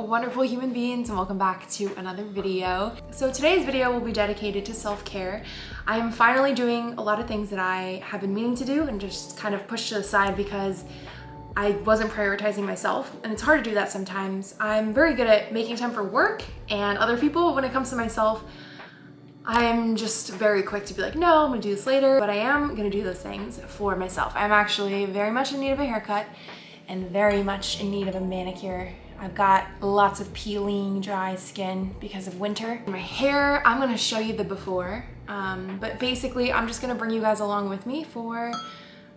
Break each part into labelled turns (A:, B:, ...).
A: Wonderful human beings, and welcome back to another video. So today's video will be dedicated to self-care. I am finally doing a lot of things that I have been meaning to do and just kind of pushed to the side because I wasn't prioritizing myself, and it's hard to do that sometimes. I'm very good at making time for work and other people. When it comes to myself, I'm just very quick to be like, no, I'm gonna do this later, but I am gonna do those things for myself. I'm actually very much in need of a haircut and very much in need of a manicure. I've got lots of peeling, dry skin because of winter. My hair, I'm gonna show you the before, but basically I'm just gonna bring you guys along with me for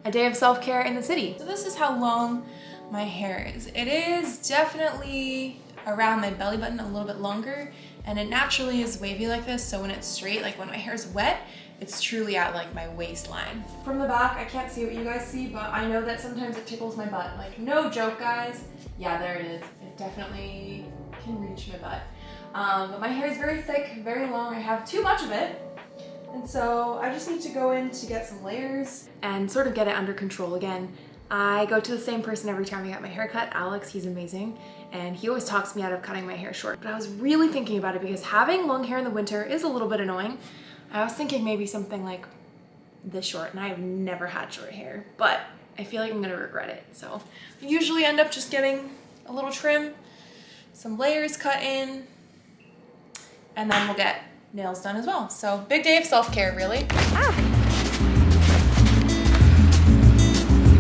A: a day of self-care in the city. So this is how long my hair is. It is definitely around my belly button, a little bit longer, and it naturally is wavy like this, so when it's straight, like when my hair is wet, it's truly at like my waistline. From the back, I can't see what you guys see, but I know that sometimes it tickles my butt. Like, no joke, guys. Yeah, there it is. It definitely can reach my butt. But my hair is very thick, very long. I have too much of it. And so I just need to go in to get some layers and sort of get it under control again. I go to the same person every time I get my hair cut, Alex. He's amazing. And he always talks me out of cutting my hair short. But I was really thinking about it because having long hair in the winter is a little bit annoying. I was thinking maybe something like this short, and I've never had short hair, but I feel like I'm gonna regret it. So I usually end up just getting a little trim, some layers cut in, and then we'll get nails done as well. So big day of self-care, really. Ah.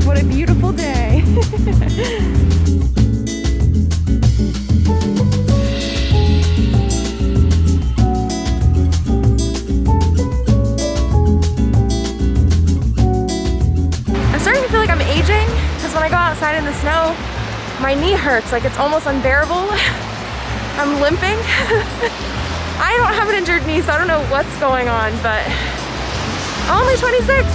A: What a beautiful day. When I go outside in the snow, my knee hurts, like it's almost unbearable. I'm limping. I don't have an injured knee, so I don't know what's going on, but I'm only 26.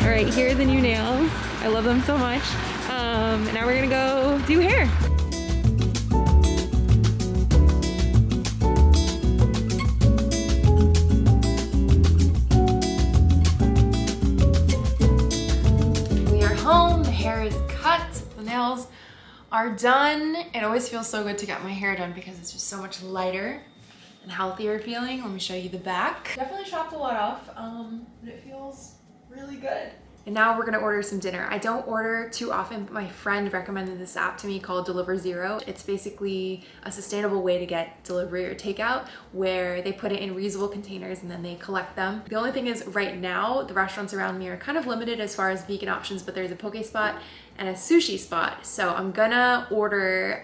A: All right, here are the new nails. I love them so much. Now we're gonna go do hair. Home, the hair is cut, the nails are done. It always feels so good to get my hair done because it's just so much lighter and healthier feeling. Let me show you the back. Definitely chopped a lot off, but it feels really good. And now we're gonna order some dinner. I don't order too often, but my friend recommended this app to me called Deliver Zero. It's basically a sustainable way to get delivery or takeout where they put it in reusable containers and then they collect them. The only thing is right now, the restaurants around me are kind of limited as far as vegan options, but there's a poke spot and a sushi spot. So I'm gonna order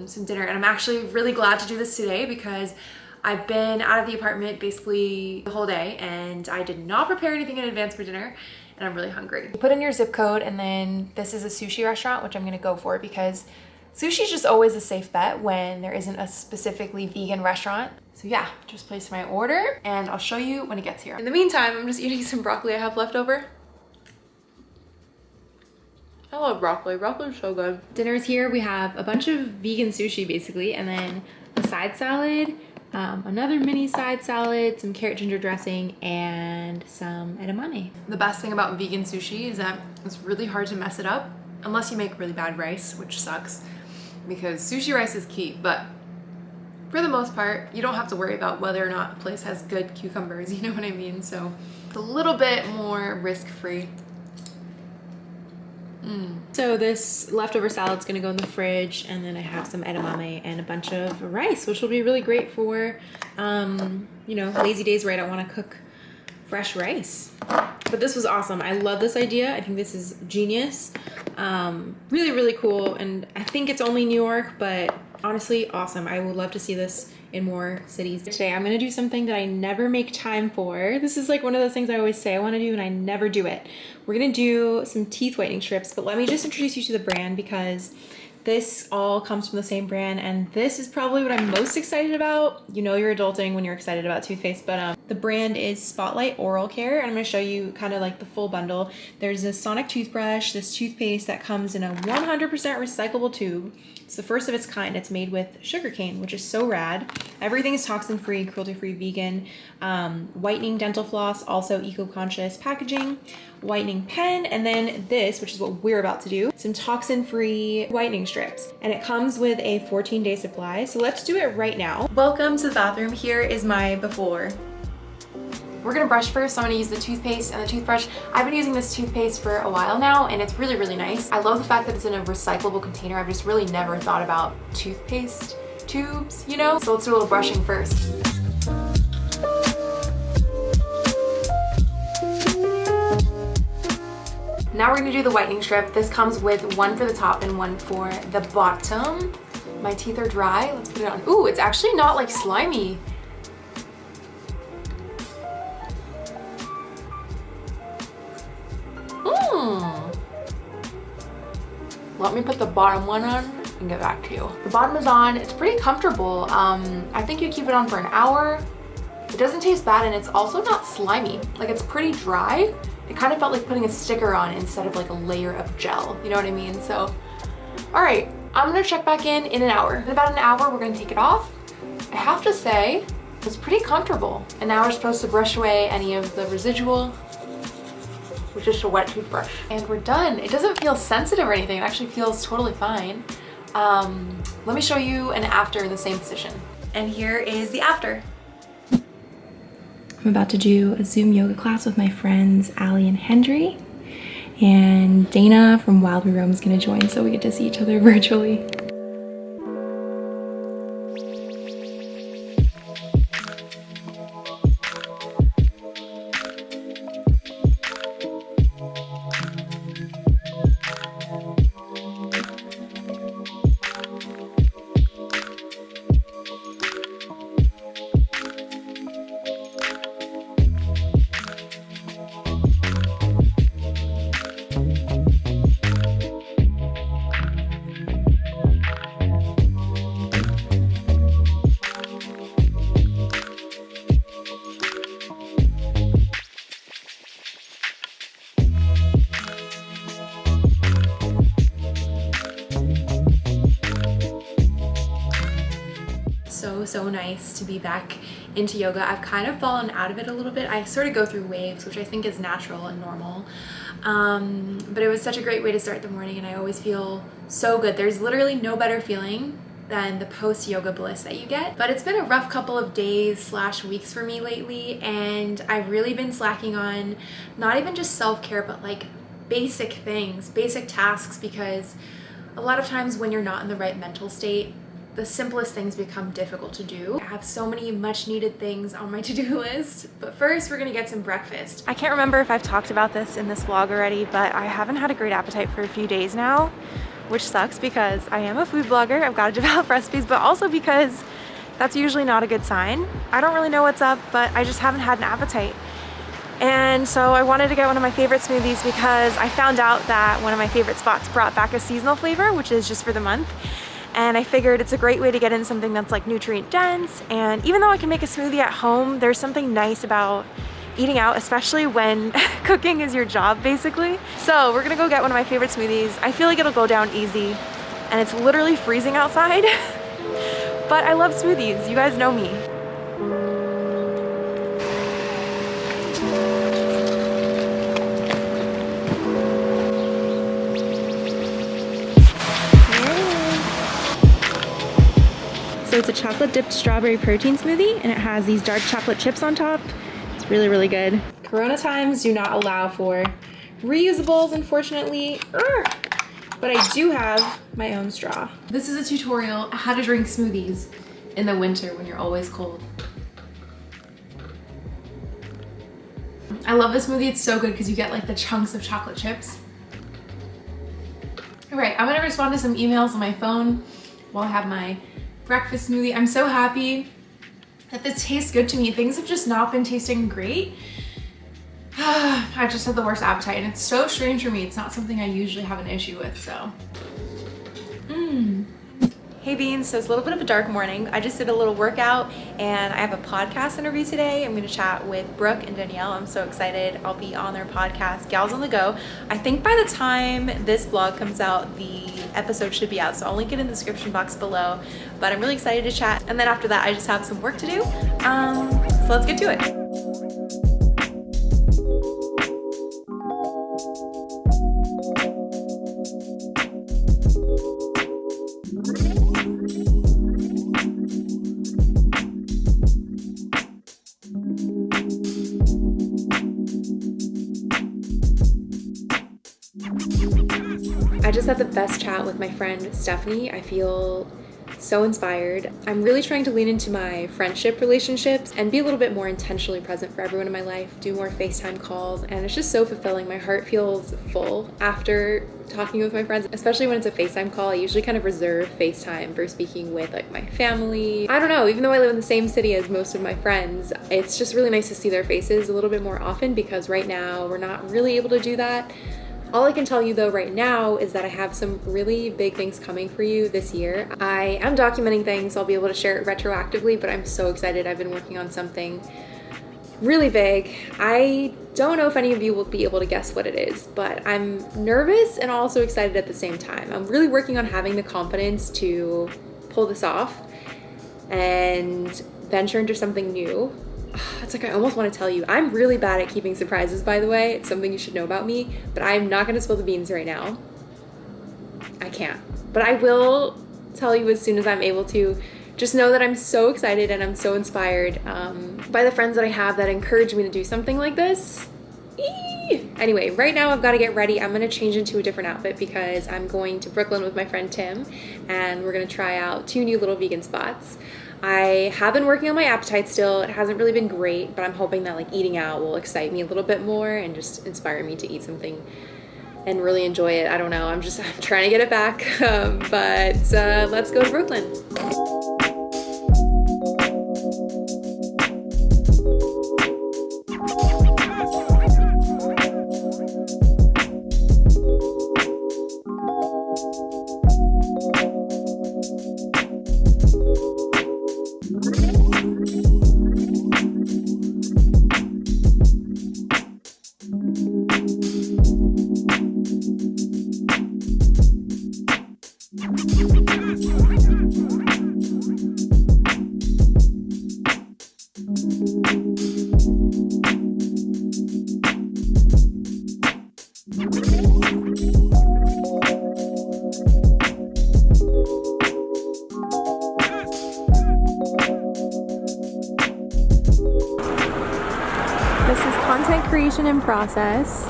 A: some dinner, and I'm actually really glad to do this today because I've been out of the apartment basically the whole day and I did not prepare anything in advance for dinner. And I'm really hungry. You put in your zip code, and then this is a sushi restaurant, which I'm gonna go for because sushi is just always a safe bet when there isn't a specifically vegan restaurant. So yeah, just placed my order and I'll show you when it gets here. In the meantime, I'm just eating some broccoli I have left over. I love broccoli. Broccoli is so good. Dinner's here. We have a bunch of vegan sushi basically, and then a side salad, another mini side salad, some carrot ginger dressing, and some edamame. The best thing about vegan sushi is that it's really hard to mess it up unless you make really bad rice, which sucks because sushi rice is key, but for the most part, you don't have to worry about whether or not a place has good cucumbers, you know what I mean? So it's a little bit more risk-free. So this leftover salad's gonna go in the fridge, and then I have some edamame and a bunch of rice, which will be really great for, you know, lazy days where I don't wanna cook fresh rice. But this was awesome. I love this idea. I think this is genius. Really, really cool. And I think it's only New York, but Honestly, awesome. I would love to see this in more cities. Today, I'm gonna do something that I never make time for. This is like one of those things I always say I wanna do and I never do it. We're gonna do some teeth whitening strips, but let me just introduce you to the brand because this all comes from the same brand, and this is probably what I'm most excited about. You know you're adulting when you're excited about toothpaste, but the brand is Spotlight Oral Care, and I'm gonna show you kind of like the full bundle. There's a sonic toothbrush, this toothpaste that comes in a 100% recyclable tube. It's the first of its kind. It's made with sugarcane, which is so rad. Everything is toxin-free, cruelty-free, vegan. Whitening dental floss, also eco-conscious packaging. Whitening pen, and then this, which is what we're about to do, some toxin-free whitening strips. And it comes with a 14-day supply, so let's do it right now. Welcome to the bathroom. Here is my before. We're gonna brush first, so I'm gonna use the toothpaste and the toothbrush. I've been using this toothpaste for a while now, and it's really, really nice. I love the fact that it's in a recyclable container. I've just really never thought about toothpaste tubes, you know? So let's do a little brushing first. Now we're gonna do the whitening strip. This comes with one for the top and one for the bottom. My teeth are dry, let's put it on. Ooh, it's actually not like slimy. Let me put the bottom one on and get back to you. The bottom is on, it's pretty comfortable. I think you keep it on for an hour. It doesn't taste bad, and it's also not slimy. Like, it's pretty dry. It kind of felt like putting a sticker on instead of like a layer of gel, you know what I mean? So, all right, I'm gonna check back in an hour. In about an hour, we're gonna take it off. I have to say, it's pretty comfortable. And now we're supposed to brush away any of the residual with just a wet toothbrush. And we're done. It doesn't feel sensitive or anything. It actually feels totally fine. Let me show you an after in the same position. And here is the after. I'm about to do a Zoom yoga class with my friends Allie and Hendry, and Dana from Wild We Roam is gonna join, so we get to see each other virtually. So nice to be back into yoga. I've kind of fallen out of it a little bit. I sort of go through waves, which I think is natural and normal. But it was such a great way to start the morning, and I always feel so good. There's literally no better feeling than the post-yoga bliss that you get. But it's been a rough couple of days / weeks for me lately, and I've really been slacking on not even just self-care, but like basic things, basic tasks, because a lot of times when you're not in the right mental state, the simplest things become difficult to do. I have so many much needed things on my to-do list, but first we're gonna get some breakfast. I can't remember if I've talked about this in this vlog already, but I haven't had a great appetite for a few days now, which sucks because I am a food blogger. I've got to develop recipes, but also because that's usually not a good sign. I don't really know what's up, but I just haven't had an appetite. And so I wanted to get one of my favorite smoothies because I found out that one of my favorite spots brought back a seasonal flavor, which is just for the month. And I figured it's a great way to get in something that's like nutrient dense. And even though I can make a smoothie at home, there's something nice about eating out, especially when cooking is your job, basically. So we're gonna go get one of my favorite smoothies. I feel like it'll go down easy, and it's literally freezing outside. But I love smoothies, you guys know me. So it's a chocolate dipped strawberry protein smoothie, and it has these dark chocolate chips on top. It's really, really good. Corona times do not allow for reusables, unfortunately. But I do have my own straw. This is a tutorial on how to drink smoothies in the winter when you're always cold. I love this smoothie. It's so good because you get like the chunks of chocolate chips. All right, I'm gonna respond to some emails on my phone while I have my breakfast smoothie. I'm so happy that this tastes good to me. Things have just not been tasting great. I just had the worst appetite, and it's so strange for me. It's not something I usually have an issue with, so. Hey Beans, so it's a little bit of a dark morning. I just did a little workout and I have a podcast interview today. I'm gonna chat with Brooke and Danielle. I'm so excited. I'll be on their podcast, Gals on the Go. I think by the time this vlog comes out, the episode should be out, so I'll link it in the description box below. But I'm really excited to chat. And then after that, I just have some work to do. So let's get to it. I just had the best chat with my friend Stephanie. I feel so inspired. I'm really trying to lean into my friendship relationships and be a little bit more intentionally present for everyone in my life, do more FaceTime calls, and it's just so fulfilling. My heart feels full after talking with my friends, especially when it's a FaceTime call. I usually kind of reserve FaceTime for speaking with like my family. I don't know, even though I live in the same city as most of my friends, it's just really nice to see their faces a little bit more often because right now we're not really able to do that. All I can tell you though right now is that I have some really big things coming for you this year. I am documenting things, so I'll be able to share it retroactively, but I'm so excited. I've been working on something really big. I don't know if any of you will be able to guess what it is, but I'm nervous and also excited at the same time. I'm really working on having the confidence to pull this off and venture into something new. It's like I almost want to tell you. I'm really bad at keeping surprises, by the way. It's something you should know about me, but I'm not going to spill the beans right now. I can't. But I will tell you as soon as I'm able to. Just know that I'm so excited and I'm so inspired by the friends that I have that encourage me to do something like this. Anyway, right now I've got to get ready. I'm going to change into a different outfit because I'm going to Brooklyn with my friend Tim, and we're going to try out 2 new little vegan spots. I have been working on my appetite still. It hasn't really been great, but I'm hoping that like eating out will excite me a little bit more and just inspire me to eat something and really enjoy it. I don't know. I'm trying to get it back, but let's go to Brooklyn. This is content creation in process.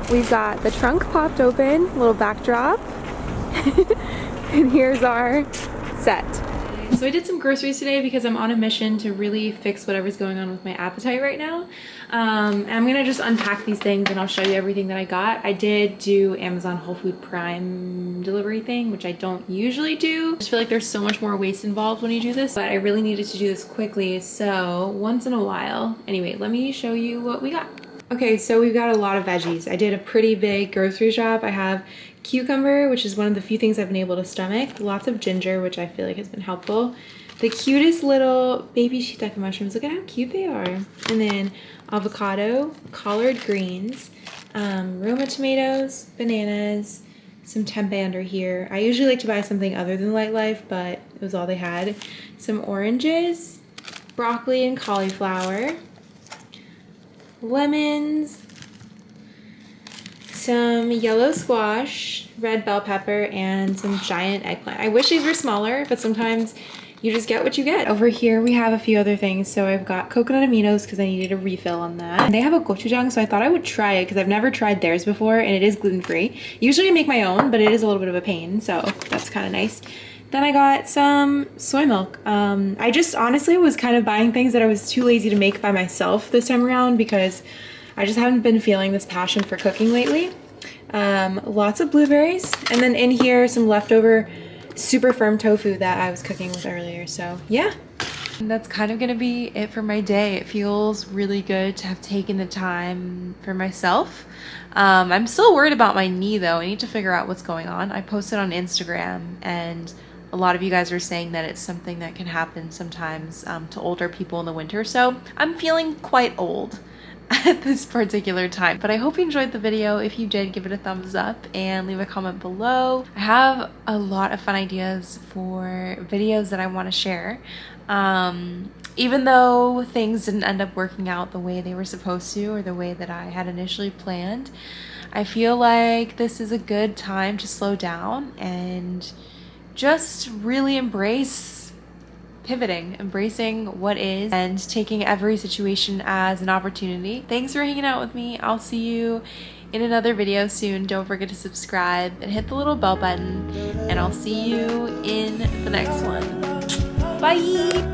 A: We've got the trunk popped open, little backdrop, and here's our set. So I did some groceries today because I'm on a mission to really fix whatever's going on with my appetite right now. And I'm gonna just unpack these things and I'll show you everything that I got. I did do Amazon Whole Food Prime delivery thing, which I don't usually do. I just feel like there's so much more waste involved when you do this, but I really needed to do this quickly, so once in a while. Anyway, let me show you what we got. Okay, so we've got a lot of veggies. I did a pretty big grocery shop. I have cucumber, which is one of the few things I've been able to stomach. Lots of ginger, which I feel like has been helpful. The cutest little baby shiitake mushrooms. Look at how cute they are. And then avocado, collard greens, Roma tomatoes, bananas, some tempeh under here. I usually like to buy something other than Light Life, but it was all they had. Some oranges, broccoli and cauliflower, lemons, some yellow squash, red bell pepper, and some giant eggplant. I wish these were smaller, but sometimes you just get what you get. Over here we have a few other things. So I've got coconut aminos because I needed a refill on that. And they have a gochujang, so I thought I would try it because I've never tried theirs before, and it is gluten-free. Usually I make my own, but it is a little bit of a pain, so that's kind of nice. Then I got some soy milk. I just honestly was kind of buying things that I was too lazy to make by myself this time around because I just haven't been feeling this passion for cooking lately. Lots of blueberries, and then in here some leftover super firm tofu that I was cooking with earlier. So yeah. And that's kind of gonna be it for my day. It feels really good to have taken the time for myself. I'm still worried about my knee though. I need to figure out what's going on. I posted on Instagram and a lot of you guys are saying that it's something that can happen sometimes to older people in the winter. So I'm feeling quite old at this particular time. But I hope you enjoyed the video. If you did, give it a thumbs up and leave a comment below. I have a lot of fun ideas for videos that I want to share. Even though things didn't end up working out the way they were supposed to or the way that I had initially planned, I feel like this is a good time to slow down and just really embrace pivoting, embracing what is, and taking every situation as an opportunity. Thanks for hanging out with me. I'll see you in another video soon. Don't forget to subscribe and hit the little bell button, and I'll see you in the next one. Bye!